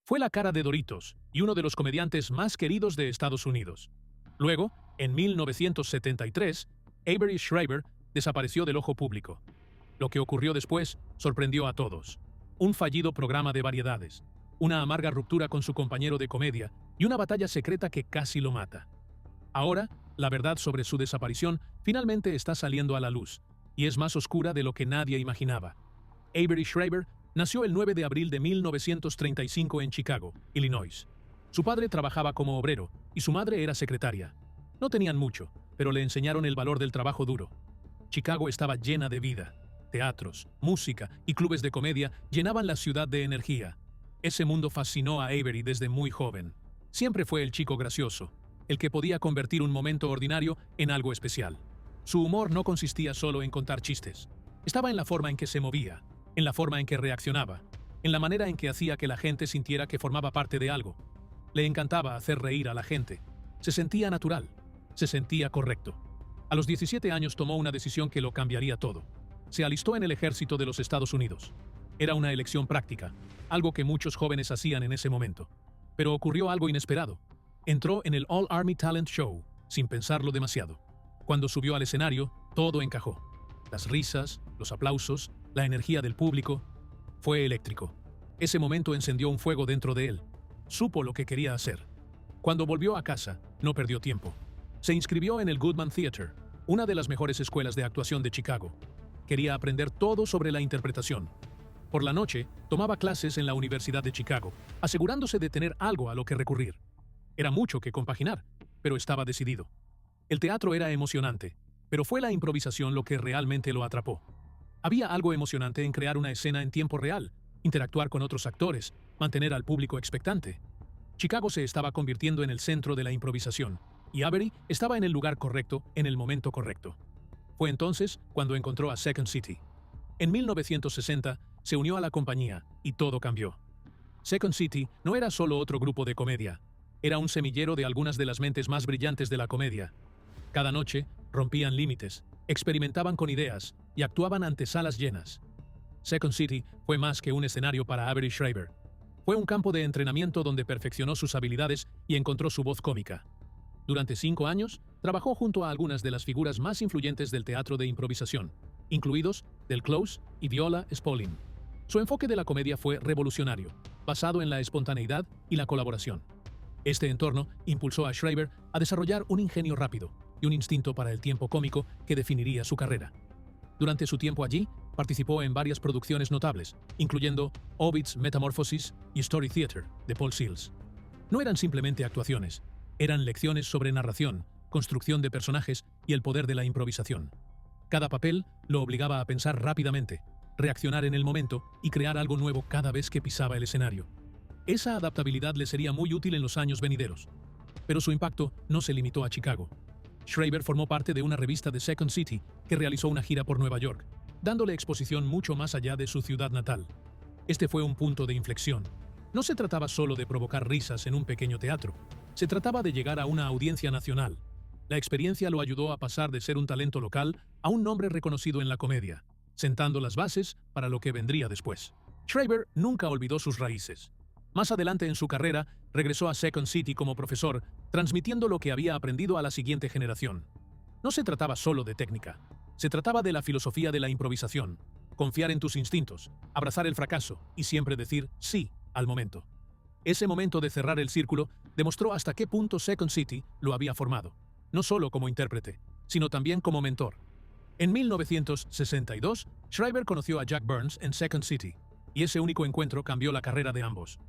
Fue la cara de Doritos y uno de los comediantes más queridos de Estados Unidos. Luego, en 1973, Avery Schreiber desapareció del ojo público. Lo que ocurrió después sorprendió a todos. Un fallido programa de variedades, una amarga ruptura con su compañero de comedia y una batalla secreta que casi lo mata. Ahora, la verdad sobre su desaparición finalmente está saliendo a la luz, y es más oscura de lo que nadie imaginaba. Avery Schreiber nació el 9 de abril de 1935 en Chicago, Illinois. Su padre trabajaba como obrero y su madre era secretaria. No tenían mucho, pero le enseñaron el valor del trabajo duro. Chicago estaba llena de vida. Teatros, música y clubes de comedia llenaban la ciudad de energía. Ese mundo fascinó a Avery desde muy joven. Siempre fue el chico gracioso, el que podía convertir un momento ordinario en algo especial. Su humor no consistía solo en contar chistes. Estaba en la forma en que se movía, en la forma en que reaccionaba, en la manera en que hacía que la gente sintiera que formaba parte de algo. Le encantaba hacer reír a la gente. Se sentía natural, se sentía correcto. A los 17 años tomó una decisión que lo cambiaría todo. Se alistó en el ejército de los Estados Unidos. Era una elección práctica, algo que muchos jóvenes hacían en ese momento. Pero ocurrió algo inesperado. Entró en el All Army Talent Show, sin pensarlo demasiado. Cuando subió al escenario, todo encajó. Las risas, los aplausos, la energía del público. Fue eléctrico. Ese momento encendió un fuego dentro de él. Supo lo que quería hacer. Cuando volvió a casa, no perdió tiempo. Se inscribió en el Goodman Theater, una de las mejores escuelas de actuación de Chicago. Quería aprender todo sobre la interpretación. Por la noche, tomaba clases en la Universidad de Chicago, asegurándose de tener algo a lo que recurrir. Era mucho que compaginar, pero estaba decidido. El teatro era emocionante, pero fue la improvisación lo que realmente lo atrapó. Había algo emocionante en crear una escena en tiempo real, interactuar con otros actores, mantener al público expectante. Chicago se estaba convirtiendo en el centro de la improvisación, y Avery estaba en el lugar correcto, en el momento correcto. Fue entonces cuando encontró a Second City. En 1960 se unió a la compañía y todo cambió. Second City no era solo otro grupo de comedia, era un semillero de algunas de las mentes más brillantes de la comedia. Cada noche rompían límites, experimentaban con ideas y actuaban ante salas llenas. Second City fue más que un escenario para Avery Schreiber. Fue un campo de entrenamiento donde perfeccionó sus habilidades y encontró su voz cómica. Durante 5 años, trabajó junto a algunas de las figuras más influyentes del teatro de improvisación, incluidos Del Close y Viola Spolin. Su enfoque de la comedia fue revolucionario, basado en la espontaneidad y la colaboración. Este entorno impulsó a Schreiber a desarrollar un ingenio rápido y un instinto para el tiempo cómico que definiría su carrera. Durante su tiempo allí, participó en varias producciones notables, incluyendo Ovid's Metamorphosis y Story Theater, de Paul Sills. No eran simplemente actuaciones, eran lecciones sobre narración, construcción de personajes y el poder de la improvisación. Cada papel lo obligaba a pensar rápidamente, reaccionar en el momento y crear algo nuevo cada vez que pisaba el escenario. Esa adaptabilidad le sería muy útil en los años venideros. Pero su impacto no se limitó a Chicago. Schreiber formó parte de una revista de Second City que realizó una gira por Nueva York, dándole exposición mucho más allá de su ciudad natal. Este fue un punto de inflexión. No se trataba solo de provocar risas en un pequeño teatro. Se trataba de llegar a una audiencia nacional. La experiencia lo ayudó a pasar de ser un talento local a un nombre reconocido en la comedia, sentando las bases para lo que vendría después. Schreiber nunca olvidó sus raíces. Más adelante en su carrera, regresó a Second City como profesor, transmitiendo lo que había aprendido a la siguiente generación. No se trataba solo de técnica. Se trataba de la filosofía de la improvisación, confiar en tus instintos, abrazar el fracaso y siempre decir sí al momento. Ese momento de cerrar el círculo demostró hasta qué punto Second City lo había formado, no solo como intérprete, sino también como mentor. En 1962, Schreiber conoció a Jack Burns en Second City, y ese único encuentro cambió la carrera de ambos.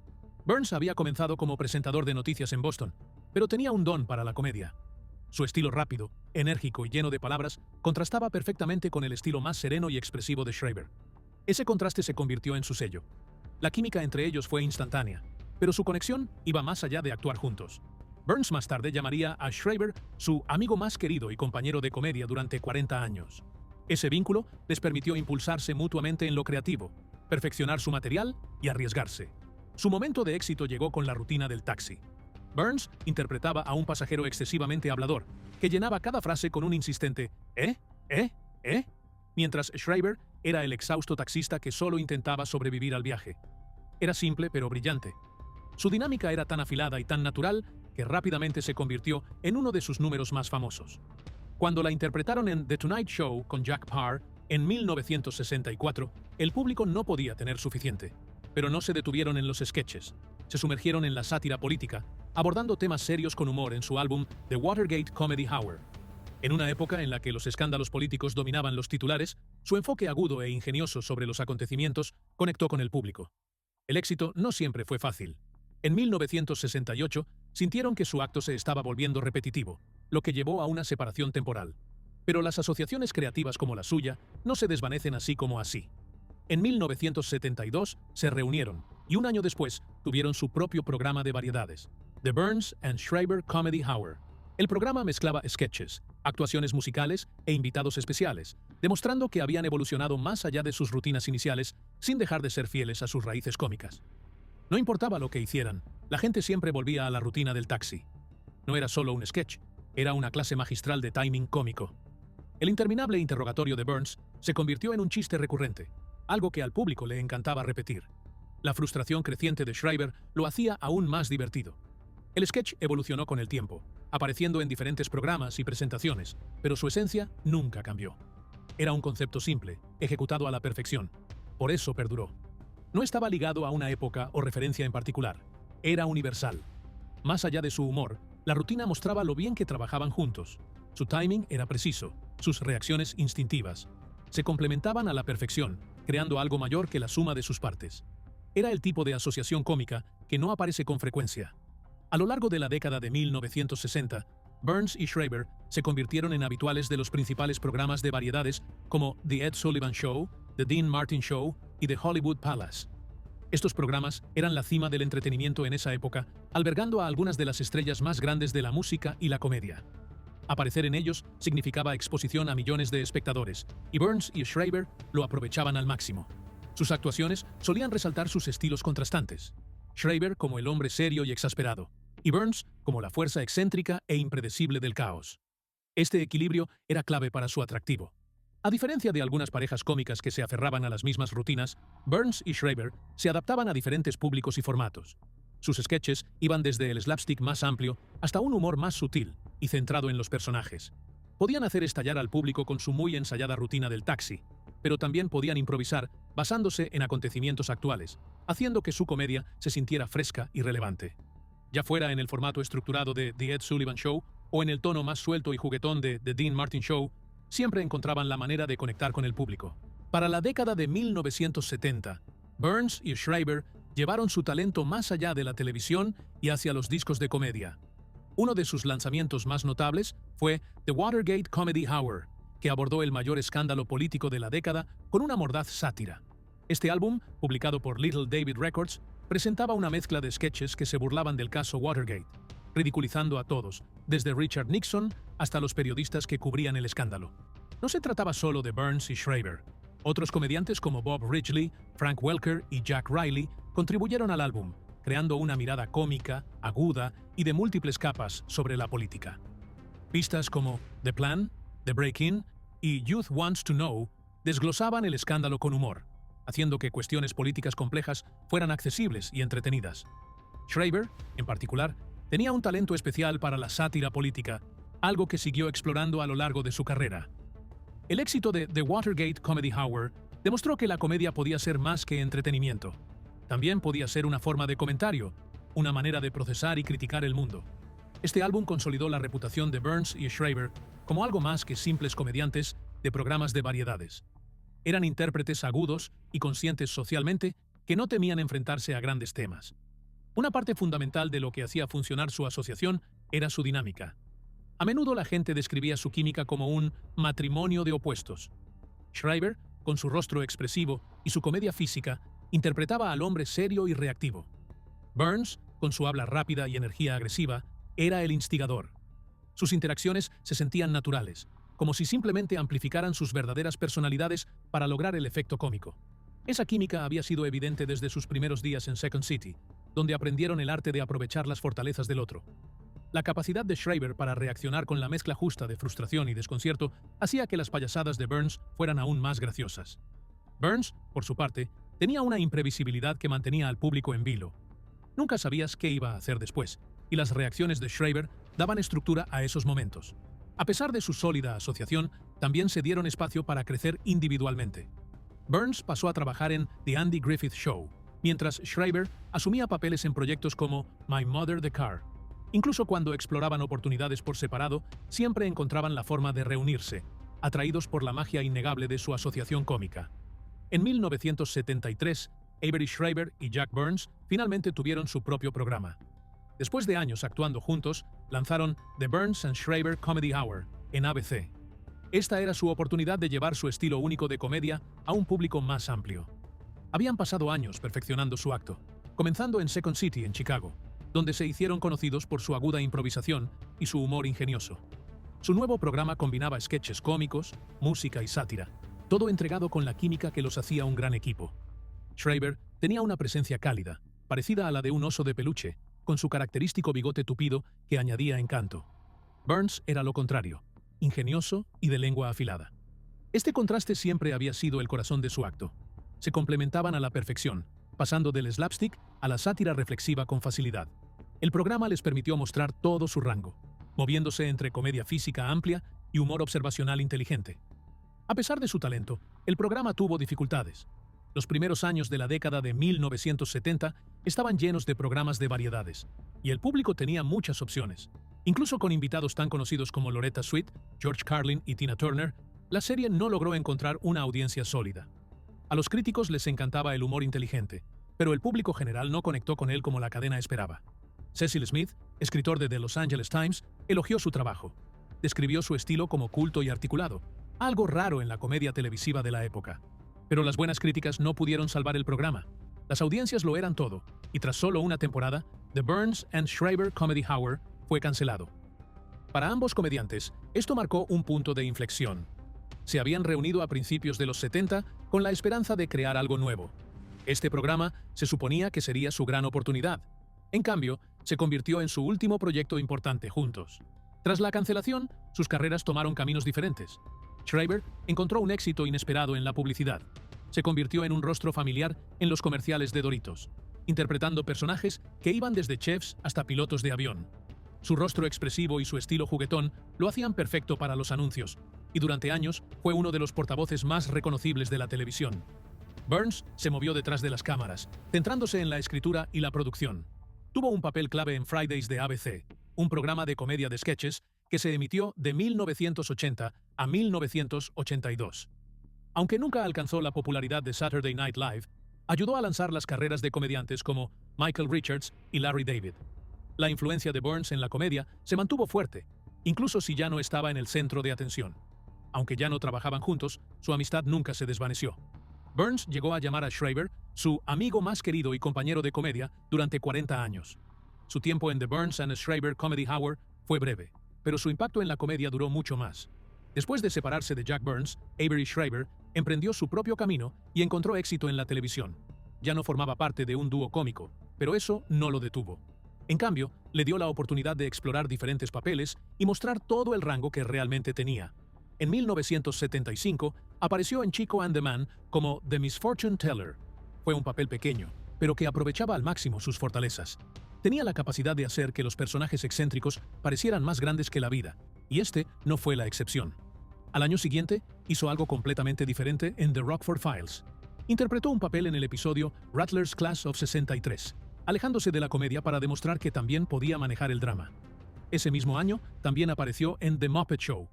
Burns había comenzado como presentador de noticias en Boston, pero tenía un don para la comedia. Su estilo rápido, enérgico y lleno de palabras contrastaba perfectamente con el estilo más sereno y expresivo de Schreiber. Ese contraste se convirtió en su sello. La química entre ellos fue instantánea, pero su conexión iba más allá de actuar juntos. Burns más tarde llamaría a Schreiber su amigo más querido y compañero de comedia durante 40 años. Ese vínculo les permitió impulsarse mutuamente en lo creativo, perfeccionar su material y arriesgarse. Su momento de éxito llegó con la rutina del taxi. Burns interpretaba a un pasajero excesivamente hablador, que llenaba cada frase con un insistente mientras Schreiber era el exhausto taxista que solo intentaba sobrevivir al viaje. Era simple pero brillante. Su dinámica era tan afilada y tan natural que rápidamente se convirtió en uno de sus números más famosos. Cuando la interpretaron en The Tonight Show con Jack Paar en 1964, el público no podía tener suficiente. Pero no se detuvieron en los sketches. Se sumergieron en la sátira política, abordando temas serios con humor en su álbum The Watergate Comedy Hour. En una época en la que los escándalos políticos dominaban los titulares, su enfoque agudo e ingenioso sobre los acontecimientos conectó con el público. El éxito no siempre fue fácil. En 1968, sintieron que su acto se estaba volviendo repetitivo, lo que llevó a una separación temporal. Pero las asociaciones creativas como la suya no se desvanecen así como así. En 1972 se reunieron y un año después tuvieron su propio programa de variedades, The Burns and Schreiber Comedy Hour. El programa mezclaba sketches, actuaciones musicales e invitados especiales, demostrando que habían evolucionado más allá de sus rutinas iniciales sin dejar de ser fieles a sus raíces cómicas. No importaba lo que hicieran, la gente siempre volvía a la rutina del taxi. No era solo un sketch, era una clase magistral de timing cómico. El interminable interrogatorio de Burns se convirtió en un chiste recurrente, algo que al público le encantaba repetir. La frustración creciente de Schreiber lo hacía aún más divertido. El sketch evolucionó con el tiempo, apareciendo en diferentes programas y presentaciones, pero su esencia nunca cambió. Era un concepto simple, ejecutado a la perfección. Por eso perduró. No estaba ligado a una época o referencia en particular. Era universal. Más allá de su humor, la rutina mostraba lo bien que trabajaban juntos. Su timing era preciso, sus reacciones instintivas. Se complementaban a la perfección, creando algo mayor que la suma de sus partes. Era el tipo de asociación cómica que no aparece con frecuencia. A lo largo de la década de 1960, Burns y Schreiber se convirtieron en habituales de los principales programas de variedades como The Ed Sullivan Show, The Dean Martin Show y The Hollywood Palace. Estos programas eran la cima del entretenimiento en esa época, albergando a algunas de las estrellas más grandes de la música y la comedia. Aparecer en ellos significaba exposición a millones de espectadores, y Burns y Schreiber lo aprovechaban al máximo. Sus actuaciones solían resaltar sus estilos contrastantes. Schreiber como el hombre serio y exasperado, y Burns como la fuerza excéntrica e impredecible del caos. Este equilibrio era clave para su atractivo. A diferencia de algunas parejas cómicas que se aferraban a las mismas rutinas, Burns y Schreiber se adaptaban a diferentes públicos y formatos. Sus sketches iban desde el slapstick más amplio hasta un humor más sutil y centrado en los personajes. Podían hacer estallar al público con su muy ensayada rutina del taxi, pero también podían improvisar basándose en acontecimientos actuales, haciendo que su comedia se sintiera fresca y relevante. Ya fuera en el formato estructurado de The Ed Sullivan Show o en el tono más suelto y juguetón de The Dean Martin Show, siempre encontraban la manera de conectar con el público. Para la década de 1970, Burns y Schreiber llevaron su talento más allá de la televisión y hacia los discos de comedia. Uno de sus lanzamientos más notables fue The Watergate Comedy Hour, que abordó el mayor escándalo político de la década con una mordaz sátira. Este álbum, publicado por Little David Records, presentaba una mezcla de sketches que se burlaban del caso Watergate, ridiculizando a todos, desde Richard Nixon hasta los periodistas que cubrían el escándalo. No se trataba solo de Burns y Schreiber. Otros comediantes como Bob Ridgely, Frank Welker y Jack Riley contribuyeron al álbum, creando una mirada cómica, aguda y de múltiples capas sobre la política. Pistas como The Plan, The Break-In y Youth Wants to Know desglosaban el escándalo con humor, haciendo que cuestiones políticas complejas fueran accesibles y entretenidas. Schreiber, en particular, tenía un talento especial para la sátira política, algo que siguió explorando a lo largo de su carrera. El éxito de The Watergate Comedy Hour demostró que la comedia podía ser más que entretenimiento. También podía ser una forma de comentario, una manera de procesar y criticar el mundo. Este álbum consolidó la reputación de Burns y Schreiber como algo más que simples comediantes de programas de variedades. Eran intérpretes agudos y conscientes socialmente que no temían enfrentarse a grandes temas. Una parte fundamental de lo que hacía funcionar su asociación era su dinámica. A menudo la gente describía su química como un matrimonio de opuestos. Schreiber, con su rostro expresivo y su comedia física, interpretaba al hombre serio y reactivo. Burns, con su habla rápida y energía agresiva, era el instigador. Sus interacciones se sentían naturales, como si simplemente amplificaran sus verdaderas personalidades para lograr el efecto cómico. Esa química había sido evidente desde sus primeros días en Second City, donde aprendieron el arte de aprovechar las fortalezas del otro. La capacidad de Schreiber para reaccionar con la mezcla justa de frustración y desconcierto hacía que las payasadas de Burns fueran aún más graciosas. Burns, por su parte, tenía una imprevisibilidad que mantenía al público en vilo. Nunca sabías qué iba a hacer después, y las reacciones de Schreiber daban estructura a esos momentos. A pesar de su sólida asociación, también se dieron espacio para crecer individualmente. Burns pasó a trabajar en The Andy Griffith Show, mientras Schreiber asumía papeles en proyectos como My Mother the Car. Incluso cuando exploraban oportunidades por separado, siempre encontraban la forma de reunirse, atraídos por la magia innegable de su asociación cómica. En 1973, Avery Schreiber y Jack Burns finalmente tuvieron su propio programa. Después de años actuando juntos, lanzaron The Burns and Schreiber Comedy Hour en ABC. Esta era su oportunidad de llevar su estilo único de comedia a un público más amplio. Habían pasado años perfeccionando su acto, comenzando en Second City, en Chicago, donde se hicieron conocidos por su aguda improvisación y su humor ingenioso. Su nuevo programa combinaba sketches cómicos, música y sátira, todo entregado con la química que los hacía un gran equipo. Schreiber tenía una presencia cálida, parecida a la de un oso de peluche, con su característico bigote tupido que añadía encanto. Burns era lo contrario, ingenioso y de lengua afilada. Este contraste siempre había sido el corazón de su acto. Se complementaban a la perfección, pasando del slapstick a la sátira reflexiva con facilidad. El programa les permitió mostrar todo su rango, moviéndose entre comedia física amplia y humor observacional inteligente. A pesar de su talento, el programa tuvo dificultades. Los primeros años de la década de 1970 estaban llenos de programas de variedades, y el público tenía muchas opciones. Incluso con invitados tan conocidos como Loretta Swit, George Carlin y Tina Turner, la serie no logró encontrar una audiencia sólida. A los críticos les encantaba el humor inteligente, pero el público general no conectó con él como la cadena esperaba. Cecil Smith, escritor de The Los Angeles Times, elogió su trabajo. Describió su estilo como culto y articulado, algo raro en la comedia televisiva de la época. Pero las buenas críticas no pudieron salvar el programa. Las audiencias lo eran todo, y tras solo una temporada, The Burns and Schreiber Comedy Hour fue cancelado. Para ambos comediantes, esto marcó un punto de inflexión. Se habían reunido a principios de los 70 con la esperanza de crear algo nuevo. Este programa se suponía que sería su gran oportunidad. En cambio, se convirtió en su último proyecto importante juntos. Tras la cancelación, sus carreras tomaron caminos diferentes. Schreiber encontró un éxito inesperado en la publicidad. Se convirtió en un rostro familiar en los comerciales de Doritos, interpretando personajes que iban desde chefs hasta pilotos de avión. Su rostro expresivo y su estilo juguetón lo hacían perfecto para los anuncios, y durante años fue uno de los portavoces más reconocibles de la televisión. Burns se movió detrás de las cámaras, centrándose en la escritura y la producción. Tuvo un papel clave en Fridays de ABC, un programa de comedia de sketches que se emitió de 1980 a 1982. Aunque nunca alcanzó la popularidad de Saturday Night Live, ayudó a lanzar las carreras de comediantes como Michael Richards y Larry David. La influencia de Burns en la comedia se mantuvo fuerte, incluso si ya no estaba en el centro de atención. Aunque ya no trabajaban juntos, su amistad nunca se desvaneció. Burns llegó a llamar a Schreiber su amigo más querido y compañero de comedia durante 40 años. Su tiempo en The Burns and Schreiber Comedy Hour fue breve, pero su impacto en la comedia duró mucho más. Después de separarse de Jack Burns, Avery Schreiber emprendió su propio camino y encontró éxito en la televisión. Ya no formaba parte de un dúo cómico, pero eso no lo detuvo. En cambio, le dio la oportunidad de explorar diferentes papeles y mostrar todo el rango que realmente tenía. En 1975, apareció en Chico and the Man como The Misfortune Teller. Fue un papel pequeño, pero que aprovechaba al máximo sus fortalezas. Tenía la capacidad de hacer que los personajes excéntricos parecieran más grandes que la vida, y este no fue la excepción. Al año siguiente, hizo algo completamente diferente en The Rockford Files. Interpretó un papel en el episodio Rattler's Class of 63, alejándose de la comedia para demostrar que también podía manejar el drama. Ese mismo año, también apareció en The Muppet Show.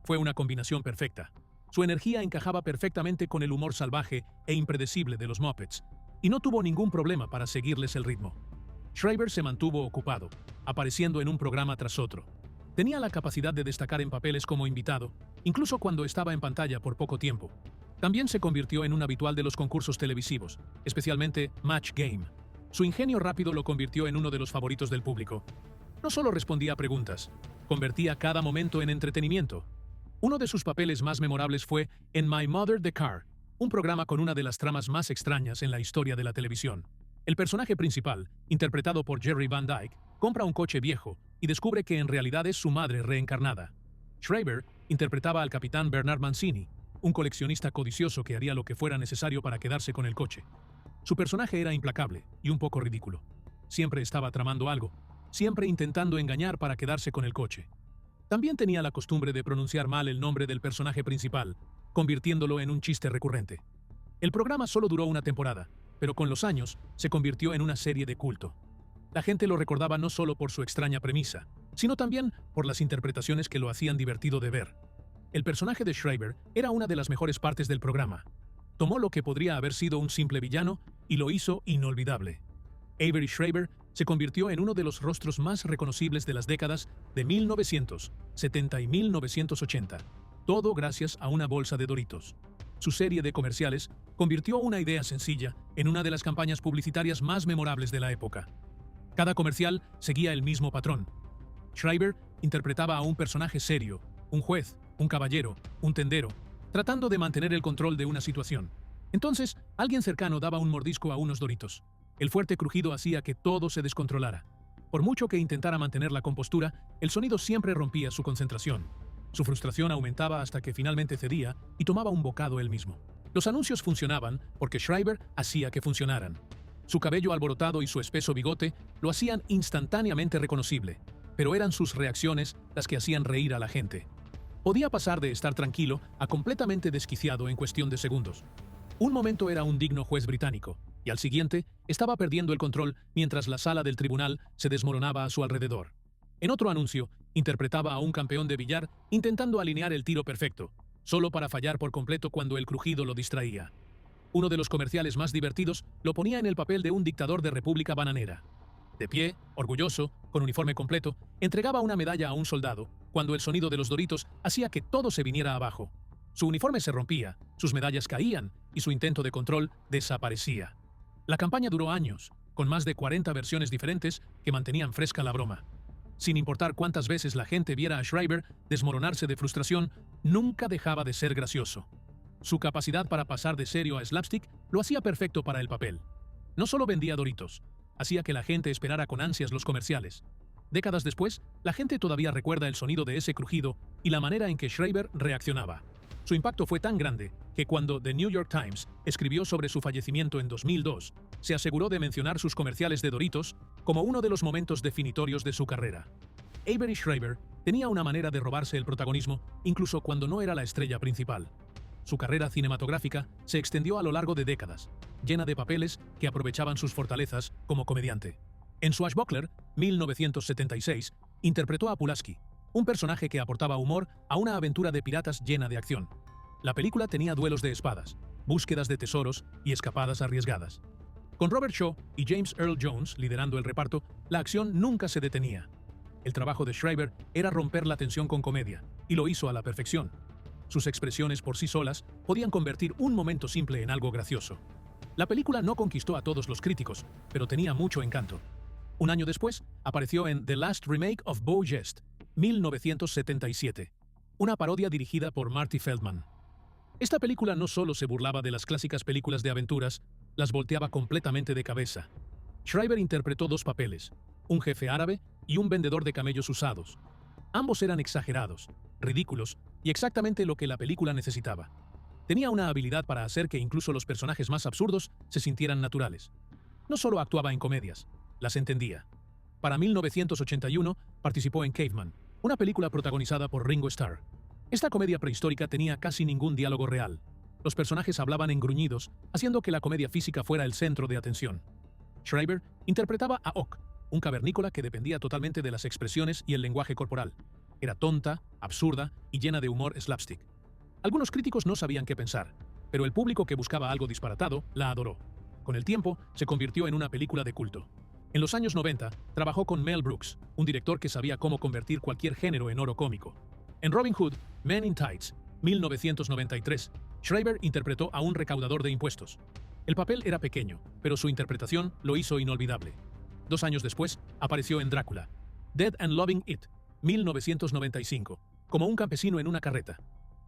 Fue una combinación perfecta. Su energía encajaba perfectamente con el humor salvaje e impredecible de los Muppets, y no tuvo ningún problema para seguirles el ritmo. Schreiber se mantuvo ocupado, apareciendo en un programa tras otro. Tenía la capacidad de destacar en papeles como invitado, incluso cuando estaba en pantalla por poco tiempo. También se convirtió en un habitual de los concursos televisivos, especialmente Match Game. Su ingenio rápido lo convirtió en uno de los favoritos del público. No solo respondía a preguntas, convertía cada momento en entretenimiento. Uno de sus papeles más memorables fue en My Mother the Car, un programa con una de las tramas más extrañas en la historia de la televisión. El personaje principal, interpretado por Jerry Van Dyke, compra un coche viejo y descubre que en realidad es su madre reencarnada. Schreiber interpretaba al capitán Bernard Mancini, un coleccionista codicioso que haría lo que fuera necesario para quedarse con el coche. Su personaje era implacable y un poco ridículo. siempre estaba tramando algo, siempre intentando engañar para quedarse con el coche. También tenía la costumbre de pronunciar mal el nombre del personaje principal, convirtiéndolo en un chiste recurrente. El programa solo duró una temporada, pero con los años se convirtió en una serie de culto. La gente lo recordaba no solo por su extraña premisa, sino también por las interpretaciones que lo hacían divertido de ver. El personaje de Schreiber era una de las mejores partes del programa. Tomó lo que podría haber sido un simple villano y lo hizo inolvidable. Avery Schreiber se convirtió en uno de los rostros más reconocibles de las décadas de 1970 y 1980, todo gracias a una bolsa de Doritos. Su serie de comerciales convirtió una idea sencilla en una de las campañas publicitarias más memorables de la época. Cada comercial seguía el mismo patrón. Schreiber interpretaba a un personaje serio, un juez, un caballero, un tendero, tratando de mantener el control de una situación. Entonces, alguien cercano daba un mordisco a unos Doritos. El fuerte crujido hacía que todo se descontrolara. Por mucho que intentara mantener la compostura, el sonido siempre rompía su concentración. Su frustración aumentaba hasta que finalmente cedía y tomaba un bocado él mismo. Los anuncios funcionaban porque Schreiber hacía que funcionaran. Su cabello alborotado y su espeso bigote lo hacían instantáneamente reconocible, pero eran sus reacciones las que hacían reír a la gente. Podía pasar de estar tranquilo a completamente desquiciado en cuestión de segundos. Un momento era un digno juez británico, y al siguiente estaba perdiendo el control mientras la sala del tribunal se desmoronaba a su alrededor. En otro anuncio, interpretaba a un campeón de billar intentando alinear el tiro perfecto, solo para fallar por completo cuando el crujido lo distraía. Uno de los comerciales más divertidos lo ponía en el papel de un dictador de República Bananera. De pie, orgulloso, con uniforme completo, entregaba una medalla a un soldado, cuando el sonido de los Doritos hacía que todo se viniera abajo. Su uniforme se rompía, sus medallas caían y su intento de control desaparecía. La campaña duró años, con más de 40 versiones diferentes que mantenían fresca la broma. Sin importar cuántas veces la gente viera a Schreiber desmoronarse de frustración, nunca dejaba de ser gracioso. Su capacidad para pasar de serio a slapstick lo hacía perfecto para el papel. No solo vendía Doritos, hacía que la gente esperara con ansias los comerciales. Décadas después, la gente todavía recuerda el sonido de ese crujido y la manera en que Schreiber reaccionaba. Su impacto fue tan grande que cuando The New York Times escribió sobre su fallecimiento en 2002, se aseguró de mencionar sus comerciales de Doritos como uno de los momentos definitorios de su carrera. Avery Schreiber tenía una manera de robarse el protagonismo incluso cuando no era la estrella principal. Su carrera cinematográfica se extendió a lo largo de décadas, llena de papeles que aprovechaban sus fortalezas como comediante. En Swashbuckler, 1976, interpretó a Pulaski, un personaje que aportaba humor a una aventura de piratas llena de acción. La película tenía duelos de espadas, búsquedas de tesoros y escapadas arriesgadas. Con Robert Shaw y James Earl Jones liderando el reparto, la acción nunca se detenía. El trabajo de Schreiber era romper la tensión con comedia, y lo hizo a la perfección. Sus expresiones por sí solas podían convertir un momento simple en algo gracioso. La película no conquistó a todos los críticos, pero tenía mucho encanto. Un año después, apareció en The Last Remake of Beau Geste, 1977, una parodia dirigida por Marty Feldman. Esta película no solo se burlaba de las clásicas películas de aventuras, las volteaba completamente de cabeza. Schreiber interpretó dos papeles, un jefe árabe y un vendedor de camellos usados. Ambos eran exagerados, ridículos y exactamente lo que la película necesitaba. Tenía una habilidad para hacer que incluso los personajes más absurdos se sintieran naturales. No solo actuaba en comedias, las entendía. Para 1981 participó en Caveman, una película protagonizada por Ringo Starr. Esta comedia prehistórica tenía casi ningún diálogo real. Los personajes hablaban en gruñidos, haciendo que la comedia física fuera el centro de atención. Schreiber interpretaba a Ock, un cavernícola que dependía totalmente de las expresiones y el lenguaje corporal. Era tonta, absurda y llena de humor slapstick. Algunos críticos no sabían qué pensar, pero el público que buscaba algo disparatado la adoró. Con el tiempo, se convirtió en una película de culto. En los años 90, trabajó con Mel Brooks, un director que sabía cómo convertir cualquier género en oro cómico. En Robin Hood, Men in Tights, 1993, Schreiber interpretó a un recaudador de impuestos. El papel era pequeño, pero su interpretación lo hizo inolvidable. 2 años después, apareció en Drácula, Dead and Loving It, 1995, como un campesino en una carreta.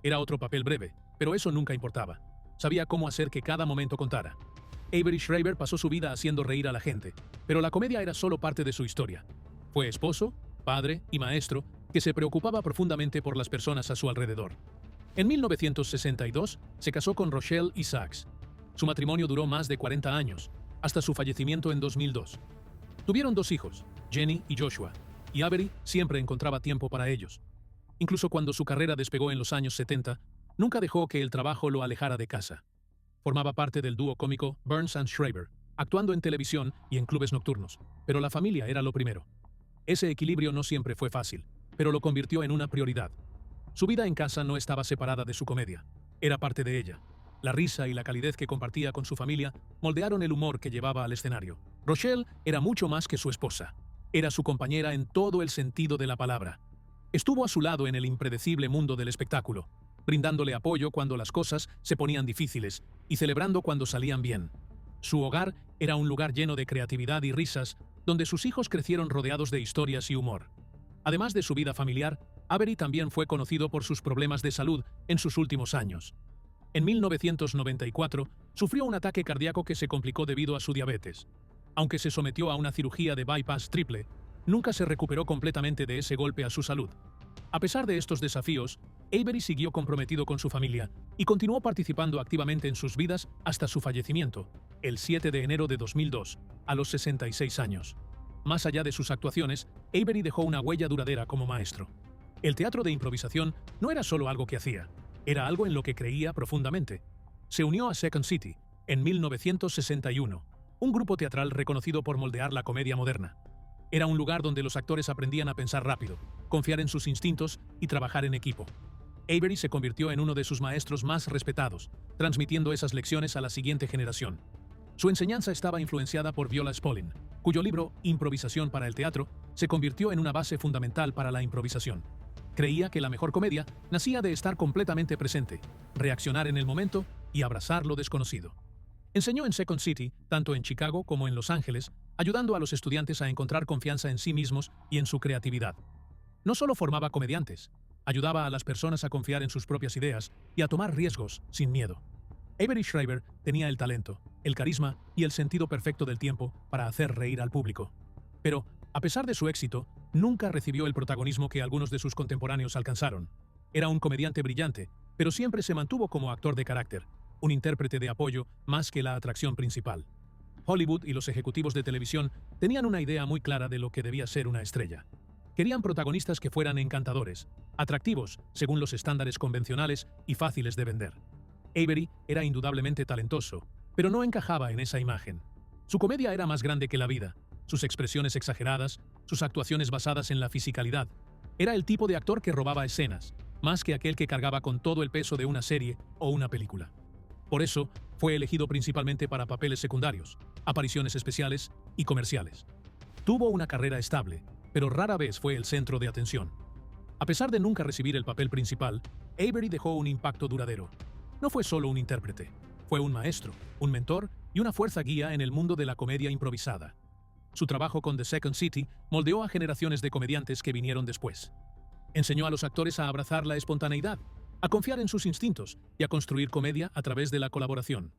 Era otro papel breve, pero eso nunca importaba. Sabía cómo hacer que cada momento contara. Avery Schreiber pasó su vida haciendo reír a la gente, pero la comedia era solo parte de su historia. Fue esposo, padre y maestro que se preocupaba profundamente por las personas a su alrededor. En 1962 se casó con Rochelle Isaacs. Su matrimonio duró más de 40 años, hasta su fallecimiento en 2002. Tuvieron 2 hijos, Jenny y Joshua, y Avery siempre encontraba tiempo para ellos. Incluso cuando su carrera despegó en los años 70, nunca dejó que el trabajo lo alejara de casa. Formaba parte del dúo cómico Burns and Schreiber, actuando en televisión y en clubes nocturnos, pero la familia era lo primero. Ese equilibrio no siempre fue fácil, pero lo convirtió en una prioridad. Su vida en casa no estaba separada de su comedia, era parte de ella. La risa y la calidez que compartía con su familia moldearon el humor que llevaba al escenario. Rochelle era mucho más que su esposa. Era su compañera en todo el sentido de la palabra. Estuvo a su lado en el impredecible mundo del espectáculo, brindándole apoyo cuando las cosas se ponían difíciles y celebrando cuando salían bien. Su hogar era un lugar lleno de creatividad y risas, donde sus hijos crecieron rodeados de historias y humor. Además de su vida familiar, Avery también fue conocido por sus problemas de salud en sus últimos años. En 1994, sufrió un ataque cardíaco que se complicó debido a su diabetes. Aunque se sometió a una cirugía de bypass triple, nunca se recuperó completamente de ese golpe a su salud. A pesar de estos desafíos, Avery siguió comprometido con su familia y continuó participando activamente en sus vidas hasta su fallecimiento, el 7 de enero de 2002, a los 66 años. Más allá de sus actuaciones, Avery dejó una huella duradera como maestro. El teatro de improvisación no era solo algo que hacía, era algo en lo que creía profundamente. Se unió a Second City en 1961, un grupo teatral reconocido por moldear la comedia moderna. Era un lugar donde los actores aprendían a pensar rápido, confiar en sus instintos y trabajar en equipo. Avery se convirtió en uno de sus maestros más respetados, transmitiendo esas lecciones a la siguiente generación. Su enseñanza estaba influenciada por Viola Spolin, cuyo libro Improvisación para el teatro se convirtió en una base fundamental para la improvisación. Creía que la mejor comedia nacía de estar completamente presente, reaccionar en el momento y abrazar lo desconocido. Enseñó en Second City, tanto en Chicago como en Los Ángeles, ayudando a los estudiantes a encontrar confianza en sí mismos y en su creatividad. No solo formaba comediantes, ayudaba a las personas a confiar en sus propias ideas y a tomar riesgos sin miedo. Avery Schreiber tenía el talento, el carisma y el sentido perfecto del tiempo para hacer reír al público. Pero, a pesar de su éxito, nunca recibió el protagonismo que algunos de sus contemporáneos alcanzaron. Era un comediante brillante, pero siempre se mantuvo como actor de carácter, un intérprete de apoyo más que la atracción principal. Hollywood y los ejecutivos de televisión tenían una idea muy clara de lo que debía ser una estrella. Querían protagonistas que fueran encantadores, atractivos según los estándares convencionales y fáciles de vender. Avery era indudablemente talentoso, pero no encajaba en esa imagen. Su comedia era más grande que la vida, sus expresiones exageradas, sus actuaciones basadas en la fisicalidad. Era el tipo de actor que robaba escenas, más que aquel que cargaba con todo el peso de una serie o una película. Por eso, fue elegido principalmente para papeles secundarios, apariciones especiales y comerciales. Tuvo una carrera estable, pero rara vez fue el centro de atención. A pesar de nunca recibir el papel principal, Avery dejó un impacto duradero. No fue solo un intérprete, fue un maestro, un mentor y una fuerza guía en el mundo de la comedia improvisada. Su trabajo con The Second City moldeó a generaciones de comediantes que vinieron después. Enseñó a los actores a abrazar la espontaneidad, a confiar en sus instintos y a construir comedia a través de la colaboración.